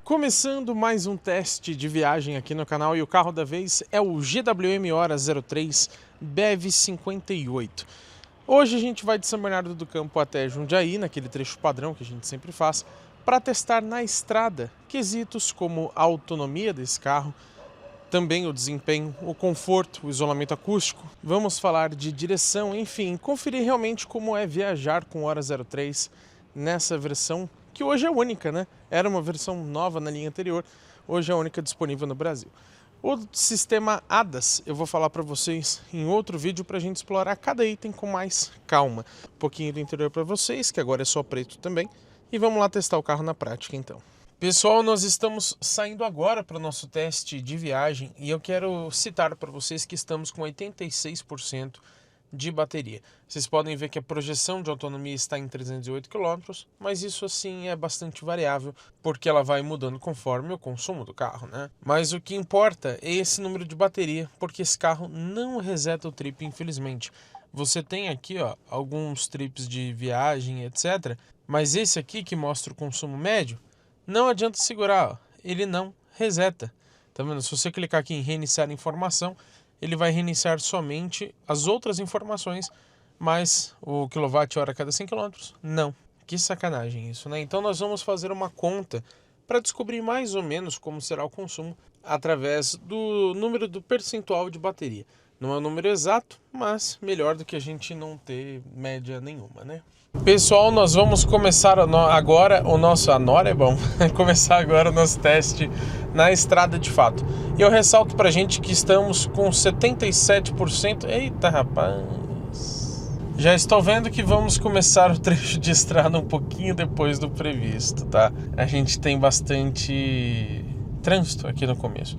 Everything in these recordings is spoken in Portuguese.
Começando mais um teste de viagem aqui no canal e o carro da vez é o GWM Hora 03 BEV58. Hoje a gente vai de São Bernardo do Campo até Jundiaí, naquele trecho padrão que a gente sempre faz, para testar na estrada quesitos como a autonomia desse carro, também o desempenho, o conforto, o isolamento acústico. Vamos falar de direção, enfim, conferir realmente como é viajar com Hora 03 nessa versão que hoje é única, né? Era uma versão nova na linha anterior, hoje é a única disponível no Brasil. O sistema ADAS eu vou falar para vocês em outro vídeo para a gente explorar cada item com mais calma. Um pouquinho do interior para vocês, que agora é só preto também. E vamos lá testar o carro na prática então. Pessoal, nós estamos saindo agora para o nosso teste de viagem e eu quero citar para vocês que estamos com 86% de bateria. Vocês podem ver que a projeção de autonomia está em 308 km, mas isso assim é bastante variável, porque ela vai mudando conforme o consumo do carro, né? Mas o que importa é esse número de bateria, porque esse carro não reseta o trip, infelizmente. Você tem aqui, ó, alguns trips de viagem, etc. Mas esse aqui que mostra o consumo médio, não adianta segurar, ó, ele não reseta. Tá vendo? Se você clicar aqui em reiniciar informação, ele vai reiniciar somente as outras informações, mas o quilowatt-hora a cada 100 km, não. Que sacanagem isso, né? Então nós vamos fazer uma conta para descobrir mais ou menos como será o consumo através do número do percentual de bateria. Não é um número exato, mas melhor do que a gente não ter média nenhuma, né? Pessoal, nós vamos começar agora o nosso... é bom. Começar agora o nosso teste na estrada de fato. E eu ressalto pra gente que estamos com 77%... Eita, rapaz! Já estou vendo que vamos começar o trecho de estrada um pouquinho depois do previsto, tá? A gente tem bastante trânsito aqui no começo.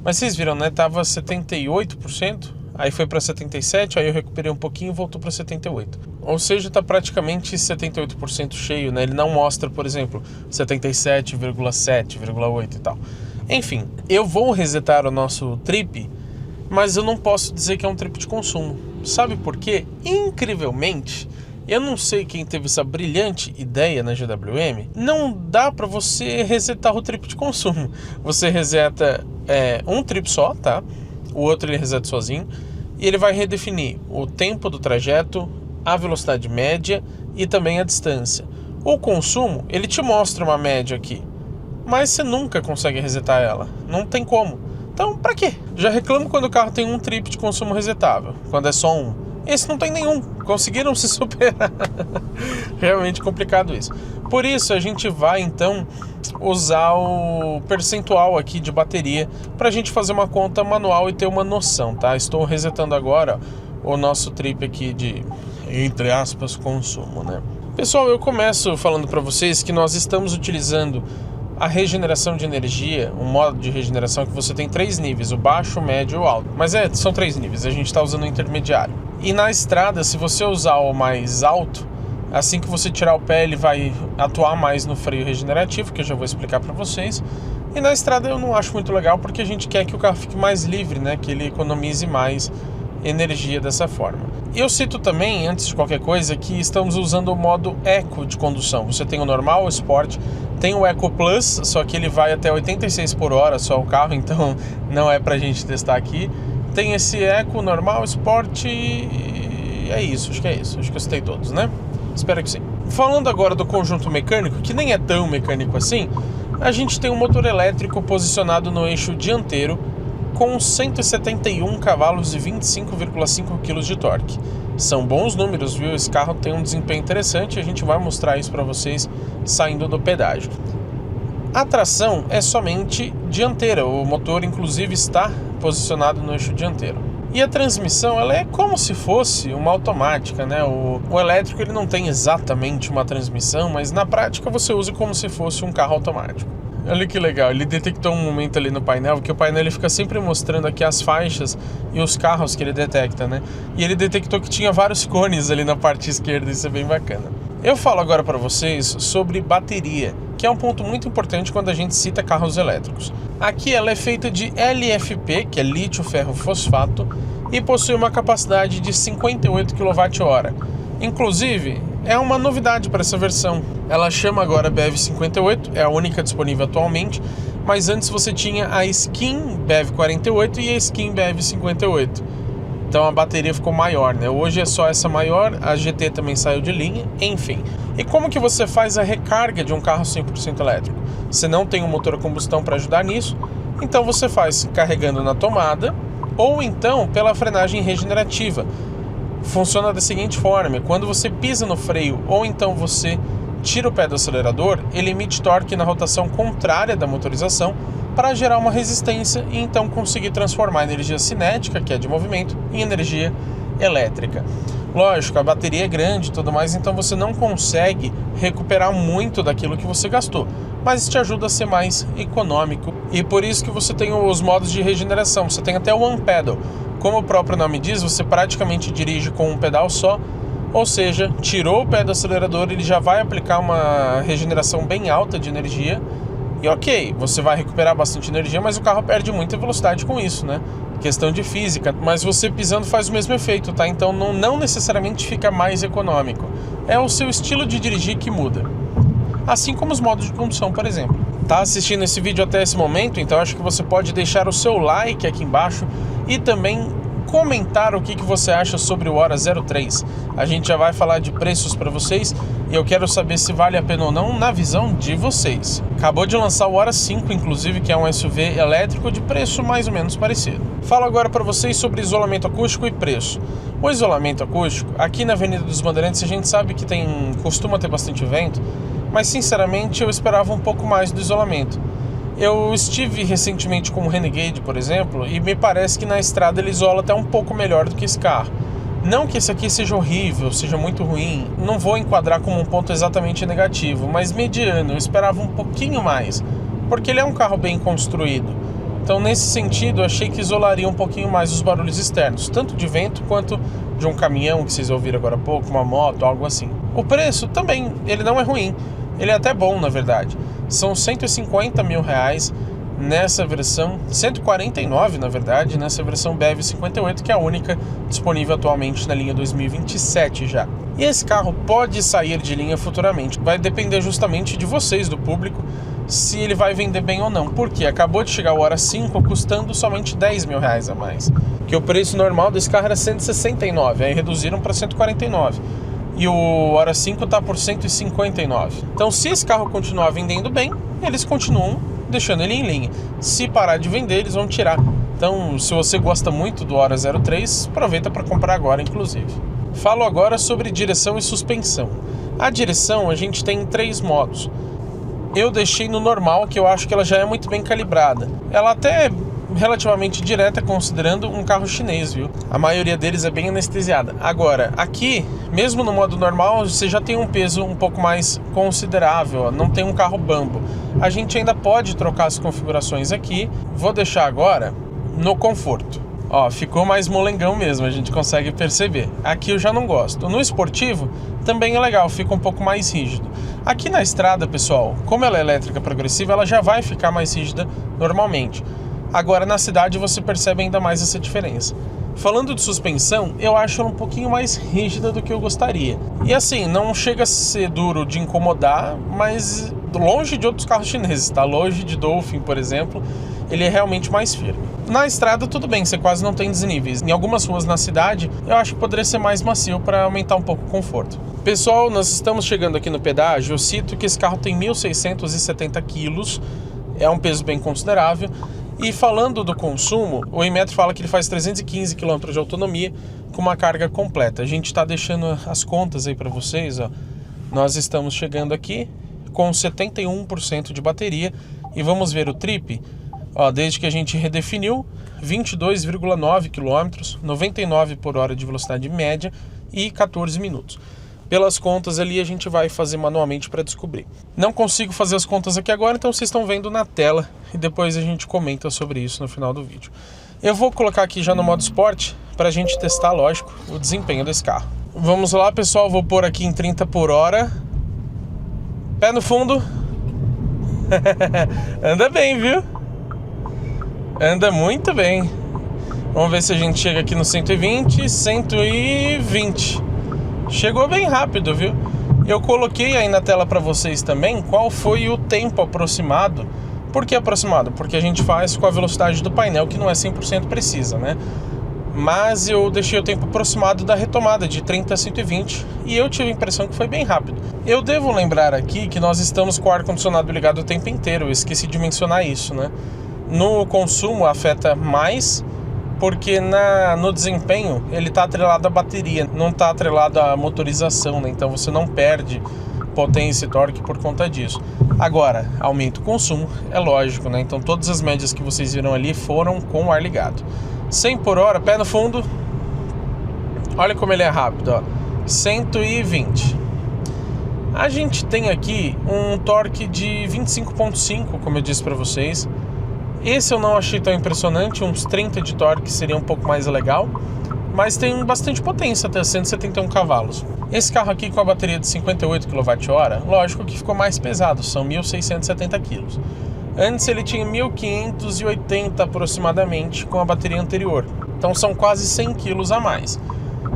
Mas vocês viram, né? Tava 78%. Aí foi para 77, aí eu recuperei um pouquinho e voltou para 78. Ou seja, está praticamente 78% cheio, né? Ele não mostra, por exemplo, 77,7,8 e tal. Enfim, eu vou resetar o nosso trip, mas eu não posso dizer que é um trip de consumo. Sabe por quê? Incrivelmente, eu não sei quem teve essa brilhante ideia na GWM, não dá para você resetar o trip de consumo. Você reseta um trip só, tá? O outro ele reseta sozinho e ele vai redefinir o tempo do trajeto, a velocidade média e também a distância. O consumo, ele te mostra uma média aqui, mas você nunca consegue resetar ela, não tem como. Então, pra quê? Já reclamo quando o carro tem um trip de consumo resetável, quando é só um. Esse não tem nenhum, conseguiram se superar. Realmente complicado isso. Por isso a gente vai então usar o percentual aqui de bateria para a gente fazer uma conta manual e ter uma noção, tá? Estou resetando agora o nosso trip aqui de, entre aspas, consumo, né? Pessoal, eu começo falando para vocês que nós estamos utilizando a regeneração de energia, um modo de regeneração que você tem 3 níveis, o baixo, o médio e o alto. Mas são 3 níveis, a gente está usando o intermediário. E na estrada, se você usar o mais alto, assim que você tirar o pé, ele vai atuar mais no freio regenerativo, que eu já vou explicar para vocês. E na estrada eu não acho muito legal, porque a gente quer que o carro fique mais livre, né? Que ele economize mais energia dessa forma. E eu cito também, antes de qualquer coisa, que estamos usando o modo Eco de condução. Você tem o normal, o Sport, tem o Eco Plus, só que ele vai até 86 por hora só o carro, então não é pra gente testar aqui. Tem esse Eco, normal, Sport e é isso, acho que é isso. Acho que eu citei todos, né? Espero que sim. Falando agora do conjunto mecânico, que nem é tão mecânico assim, a gente tem um motor elétrico posicionado no eixo dianteiro com 171 cavalos e 25,5 kg de torque. São bons números, viu? Esse carro tem um desempenho interessante e a gente vai mostrar isso para vocês saindo do pedágio. A tração é somente dianteira, o motor inclusive está posicionado no eixo dianteiro. E a transmissão, ela é como se fosse uma automática, né? O elétrico ele não tem exatamente uma transmissão, mas na prática você usa como se fosse um carro automático. Olha que legal, ele detectou um momento ali no painel, porque o painel ele fica sempre mostrando aqui as faixas e os carros que ele detecta, né? E ele detectou que tinha vários cones ali na parte esquerda, isso é bem bacana. Eu falo agora para vocês sobre bateria, que é um ponto muito importante quando a gente cita carros elétricos. Aqui ela é feita de LFP, que é lítio ferro fosfato, e possui uma capacidade de 58 kWh. Inclusive, é uma novidade para essa versão. Ela chama agora BEV58, é a única disponível atualmente, mas antes você tinha a Skin BEV48 e a Skin BEV58. Então a bateria ficou maior, né? Hoje é só essa maior, a GT também saiu de linha, enfim. E como que você faz a recarga de um carro 100% elétrico? Você não tem um motor a combustão para ajudar nisso, então você faz carregando na tomada ou então pela frenagem regenerativa. Funciona da seguinte forma: quando você pisa no freio ou então você tira o pé do acelerador, ele emite torque na rotação contrária da motorização para gerar uma resistência e então conseguir transformar a energia cinética, que é de movimento, em energia elétrica. Lógico, a bateria é grande e tudo mais, então você não consegue recuperar muito daquilo que você gastou, mas isso te ajuda a ser mais econômico, e por isso que você tem os modos de regeneração. Você tem até o One Pedal. Como o próprio nome diz, você praticamente dirige com um pedal só, ou seja, tirou o pé do acelerador, ele já vai aplicar uma regeneração bem alta de energia. E ok, você vai recuperar bastante energia, mas o carro perde muita velocidade com isso, né? Questão de física, mas você pisando faz o mesmo efeito, tá? Então não necessariamente fica mais econômico. É o seu estilo de dirigir que muda. Assim como os modos de condução, por exemplo. Tá assistindo esse vídeo até esse momento, então acho que você pode deixar o seu like aqui embaixo e também comentar o que você acha sobre o Hora 03. A gente já vai falar de preços para vocês e eu quero saber se vale a pena ou não na visão de vocês. Acabou de lançar o Hora 5, inclusive, que é um SUV elétrico de preço mais ou menos parecido. Falo agora para vocês sobre isolamento acústico e preço. O isolamento acústico, aqui na Avenida dos Bandeirantes, a gente sabe que costuma ter bastante vento, mas sinceramente eu esperava um pouco mais do isolamento. Eu estive recentemente com o Renegade, por exemplo, e me parece que na estrada ele isola até um pouco melhor do que esse carro. Não que esse aqui seja horrível, seja muito ruim, não vou enquadrar como um ponto exatamente negativo, mas mediano, eu esperava um pouquinho mais, porque ele é um carro bem construído. Então nesse sentido eu achei que isolaria um pouquinho mais os barulhos externos, tanto de vento quanto de um caminhão que vocês ouviram agora há pouco, uma moto, algo assim. O preço também, ele não é ruim, ele é até bom na verdade. São R$150 mil nessa versão, 149 na verdade, nessa versão BEV58, que é a única disponível atualmente na linha 2027 já. E esse carro pode sair de linha futuramente, vai depender justamente de vocês, do público, se ele vai vender bem ou não, porque acabou de chegar o Hora 5 custando somente R$10 mil a mais, que o preço normal desse carro era 169, aí reduziram para 149. E o Hora 5 está por 159. Então, se esse carro continuar vendendo bem, eles continuam deixando ele em linha. Se parar de vender, eles vão tirar. Então, se você gosta muito do Hora 03, aproveita para comprar agora, inclusive. Falo agora sobre direção e suspensão. A direção a gente tem em 3 modos. Eu deixei no normal, que eu acho que ela já é muito bem calibrada. Ela até é relativamente direta, considerando um carro chinês, viu? A maioria deles é bem anestesiada. Agora, aqui, mesmo no modo normal, você já tem um peso um pouco mais considerável, ó. Não tem um carro bambo. A gente ainda pode trocar as configurações aqui. Vou deixar agora no conforto. Ó, ficou mais molengão mesmo, a gente consegue perceber. Aqui eu já não gosto. No esportivo também é legal, fica um pouco mais rígido. Aqui na estrada, pessoal, como ela é elétrica progressiva, ela já vai ficar mais rígida normalmente. Agora na cidade você percebe ainda mais essa diferença. Falando de suspensão, eu acho ela um pouquinho mais rígida do que eu gostaria. E assim, não chega a ser duro de incomodar, mas longe de outros carros chineses, tá? Longe de Dolphin, por exemplo, ele é realmente mais firme. Na estrada tudo bem, você quase não tem desníveis. Em algumas ruas na cidade, eu acho que poderia ser mais macio para aumentar um pouco o conforto. Pessoal, nós estamos chegando aqui no pedágio. Eu cito que esse carro tem 1.670 quilos, é um peso bem considerável. E falando do consumo, o Inmetro fala que ele faz 315 km de autonomia com uma carga completa. A gente está deixando as contas aí para vocês, ó. Nós estamos chegando aqui com 71% de bateria e vamos ver o trip, ó, desde que a gente redefiniu, 22,9 km, 99 por hora de velocidade média e 14 minutos. Pelas contas ali a gente vai fazer manualmente para descobrir. Não consigo fazer as contas aqui agora, então vocês estão vendo na tela e depois a gente comenta sobre isso no final do vídeo. Eu vou colocar aqui já no modo Sport para a gente testar, lógico, o desempenho desse carro. Vamos lá, pessoal, vou pôr aqui em 30 por hora. Pé no fundo. Anda bem, viu? Anda muito bem. Vamos ver se a gente chega aqui no 120, 120. Chegou bem rápido, viu? Eu coloquei aí na tela para vocês também qual foi o tempo aproximado. Por que aproximado? Porque a gente faz com a velocidade do painel, que não é 100% precisa, né? Mas eu deixei o tempo aproximado da retomada, de 30 a 120, e eu tive a impressão que foi bem rápido. Eu devo lembrar aqui que nós estamos com o ar-condicionado ligado o tempo inteiro, eu esqueci de mencionar isso, né? No consumo afeta mais, porque no desempenho ele está atrelado à bateria, não está atrelado à motorização, né? Então você não perde potência e torque por conta disso. Agora, aumenta o consumo, é lógico, né? Então todas as médias que vocês viram ali foram com o ar ligado. 100 por hora, pé no fundo. Olha como ele é rápido, ó. 120. A gente tem aqui um torque de 25.5, como eu disse para vocês. Esse eu não achei tão impressionante, uns 30 de torque seria um pouco mais legal, mas tem bastante potência, até 171 cavalos. Esse carro aqui com a bateria de 58 kWh, lógico que ficou mais pesado, são 1.670 kg. Antes ele tinha 1.580 aproximadamente com a bateria anterior, então são quase 100 kg a mais.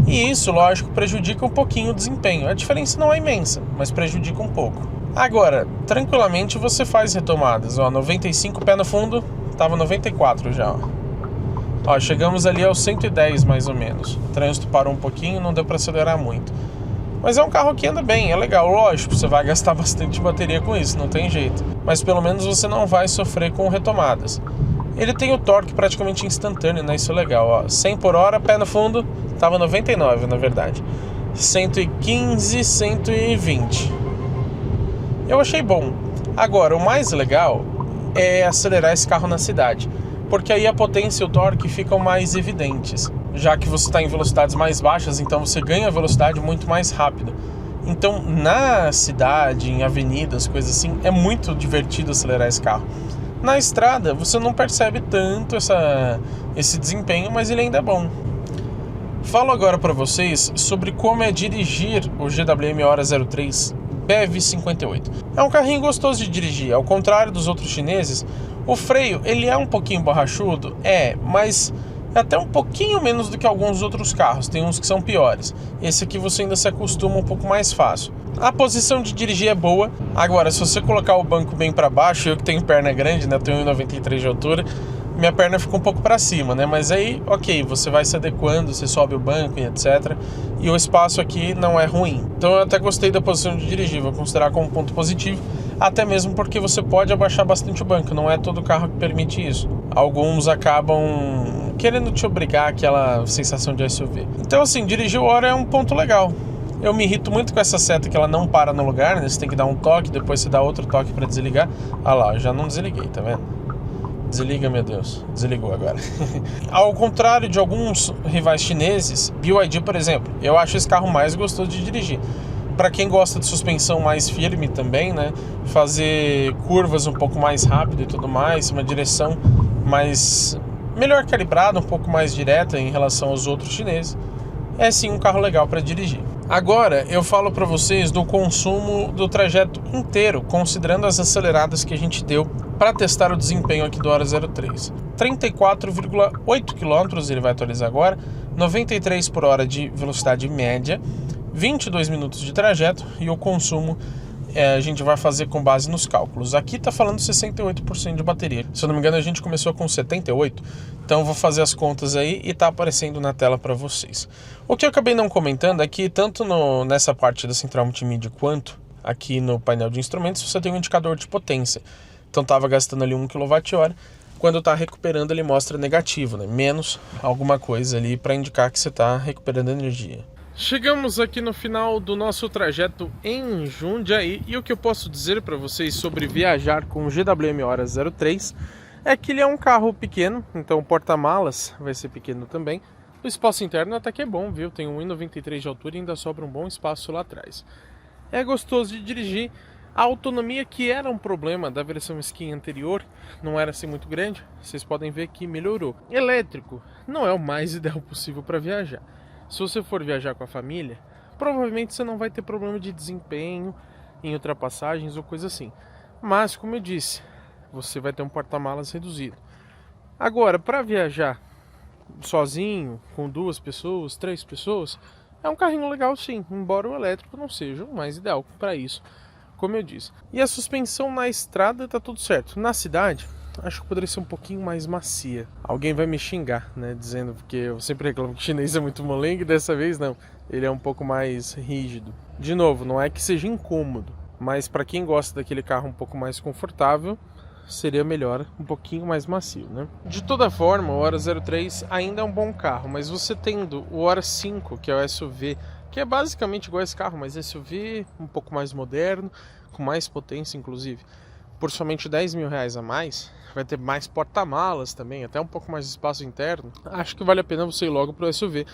E isso, lógico, prejudica um pouquinho o desempenho. A diferença não é imensa, mas prejudica um pouco. Agora, tranquilamente você faz retomadas, ó, 95 pé no fundo, tava 94 já, ó, chegamos ali aos 110 mais ou menos. O trânsito parou um pouquinho, não deu para acelerar muito. Mas é um carro que anda bem, é legal, lógico, você vai gastar bastante bateria com isso, não tem jeito. Mas pelo menos você não vai sofrer com retomadas. Ele tem o torque praticamente instantâneo, né? Isso é legal, ó. 100 por hora, pé no fundo, tava 99 na verdade. 115, 120. Eu achei bom. Agora, o mais legal é acelerar esse carro na cidade, porque aí a potência e o torque ficam mais evidentes, já que você está em velocidades mais baixas, então você ganha velocidade muito mais rápido. Então, na cidade, em avenidas, coisas assim, é muito divertido acelerar esse carro. Na estrada, você não percebe tanto esse desempenho, mas ele ainda é bom. Falo agora para vocês sobre como é dirigir o GWM Hora 03 BEV58. É um carrinho gostoso de dirigir, ao contrário dos outros chineses. O freio, ele é um pouquinho borrachudo, mas é até um pouquinho menos do que alguns outros carros, tem uns que são piores. Esse aqui você ainda se acostuma um pouco mais fácil. A posição de dirigir é boa. Agora, se você colocar o banco bem para baixo, eu que tenho perna grande, né, eu tenho 1,93 de altura, minha perna fica um pouco para cima, né? Mas aí, ok, você vai se adequando, você sobe o banco e etc. E o espaço aqui não é ruim. Então eu até gostei da posição de dirigir, vou considerar como ponto positivo. Até mesmo porque você pode abaixar bastante o banco, não é todo carro que permite isso. Alguns acabam querendo te obrigar àquela sensação de SUV. Então assim, dirigir o Hora é um ponto legal. Eu me irrito muito com essa seta que ela não para no lugar, né? Você tem que dar um toque, depois você dá outro toque para desligar. Ah lá, eu já não desliguei, tá vendo? Desliga, meu Deus. Desligou agora. Ao contrário de alguns rivais chineses, BYD, por exemplo, eu acho esse carro mais gostoso de dirigir. Para quem gosta de suspensão mais firme também, né? Fazer curvas um pouco mais rápido e tudo mais, uma direção mais melhor calibrada, um pouco mais direta em relação aos outros chineses. É sim um carro legal para dirigir. Agora eu falo para vocês do consumo do trajeto inteiro, considerando as aceleradas que a gente deu para testar o desempenho aqui do Hora 03. 34,8 km ele vai atualizar agora, 93 por hora de velocidade média, 22 minutos de trajeto, e o consumo a gente vai fazer com base nos cálculos. Aqui está falando 68% de bateria. Se eu não me engano, a gente começou com 78%. Então eu vou fazer as contas aí e está aparecendo na tela para vocês. O que eu acabei não comentando é que tanto nessa parte da central multimídia quanto aqui no painel de instrumentos você tem um indicador de potência. Então estava gastando ali 1 kWh. Quando está recuperando ele mostra negativo, né? Menos alguma coisa ali para indicar que você está recuperando energia. Chegamos aqui no final do nosso trajeto em Jundiaí e o que eu posso dizer para vocês sobre viajar com o GWM Hora 03 é que ele é um carro pequeno, então o porta-malas vai ser pequeno também. O espaço interno até que é bom, viu? Tem 1,93 de altura e ainda sobra um bom espaço lá atrás. É gostoso de dirigir. A autonomia, que era um problema da versão Skin anterior, não era assim muito grande, vocês podem ver que melhorou. Elétrico não é o mais ideal possível para viajar. Se você for viajar com a família, provavelmente você não vai ter problema de desempenho em ultrapassagens ou coisa assim. Mas, como eu disse, você vai ter um porta-malas reduzido. Agora, para viajar sozinho, com 2 pessoas, 3 pessoas, É um carrinho legal sim, embora o elétrico não seja o mais ideal para isso, como eu disse. E a suspensão na estrada tá tudo certo. Na cidade, acho que poderia ser um pouquinho mais macia. Alguém vai me xingar, né, dizendo que eu sempre reclamo que o chinês é muito molengo e dessa vez não. Ele é um pouco mais rígido. De novo, não é que seja incômodo, mas para quem gosta daquele carro um pouco mais confortável, seria melhor um pouquinho mais macio, né? De toda forma, o Hora 03 ainda é um bom carro, mas você tendo o Hora 5, que é o SUV, que é basicamente igual a esse carro, mas SUV um pouco mais moderno, com mais potência inclusive, por somente 10 mil reais a mais, vai ter mais porta-malas também, até um pouco mais de espaço interno, acho que vale a pena você ir logo para o SUV.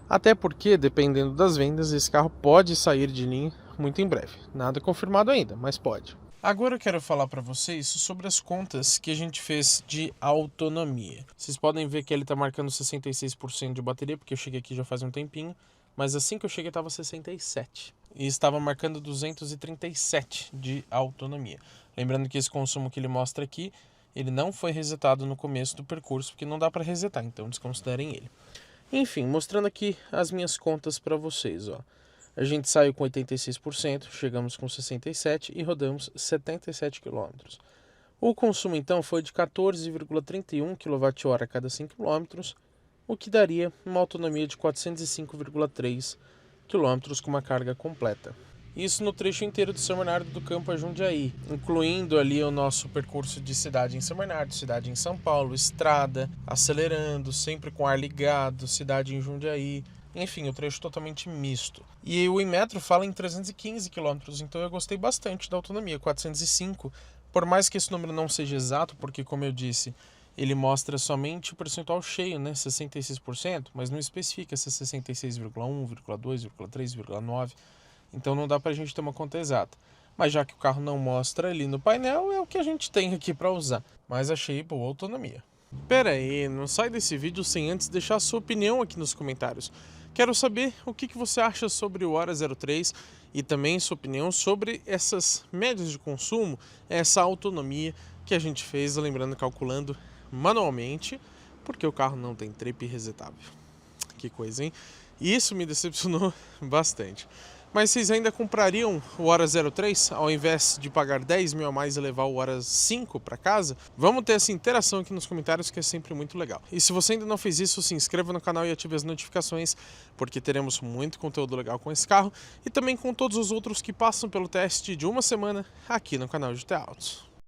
Até porque, dependendo das vendas, esse carro pode sair de linha muito em breve. Nada confirmado ainda, mas pode. Agora eu quero falar para vocês sobre as contas que a gente fez de autonomia. Vocês podem ver que ele está marcando 66% de bateria, porque eu cheguei aqui já faz um tempinho, mas assim que eu cheguei estava 67%. E estava marcando 237 de autonomia. Lembrando que esse consumo que ele mostra aqui, ele não foi resetado no começo do percurso, porque não dá para resetar, então desconsiderem ele. Enfim, mostrando aqui as minhas contas para vocês, ó. A gente saiu com 86%, chegamos com 67% e rodamos 77 km. O consumo então foi de 14,31 kWh a cada 100 km, o que daria uma autonomia de 405,3 km com uma carga completa. Isso no trecho inteiro de São Bernardo do Campo a Jundiaí, incluindo ali o nosso percurso de cidade em São Bernardo, cidade em São Paulo, estrada, acelerando, sempre com ar ligado, cidade em Jundiaí, enfim, o trecho totalmente misto. E o Inmetro fala em 315 km, então eu gostei bastante da autonomia, 405, por mais que esse número não seja exato, porque como eu disse, ele mostra somente o percentual cheio, né, 66%, mas não especifica se é 66,1, 2, 3, 9. Então não dá pra gente ter uma conta exata. Mas já que o carro não mostra ali no painel, é o que a gente tem aqui para usar. Mas achei boa autonomia. Pera aí, não sai desse vídeo sem antes deixar a sua opinião aqui nos comentários. Quero saber o que você acha sobre o Hora 03 e também sua opinião sobre essas médias de consumo, essa autonomia que a gente fez, lembrando, calculando manualmente, porque o carro não tem trip resetável. Que coisa, hein? Isso me decepcionou bastante. Mas vocês ainda comprariam o Hora 03 ao invés de pagar 10 mil a mais e levar o Hora 5 para casa? Vamos ter essa interação aqui nos comentários que é sempre muito legal. E se você ainda não fez isso, se inscreva no canal e ative as notificações, porque teremos muito conteúdo legal com esse carro e também com todos os outros que passam pelo teste de uma semana aqui no canal de T-Autos.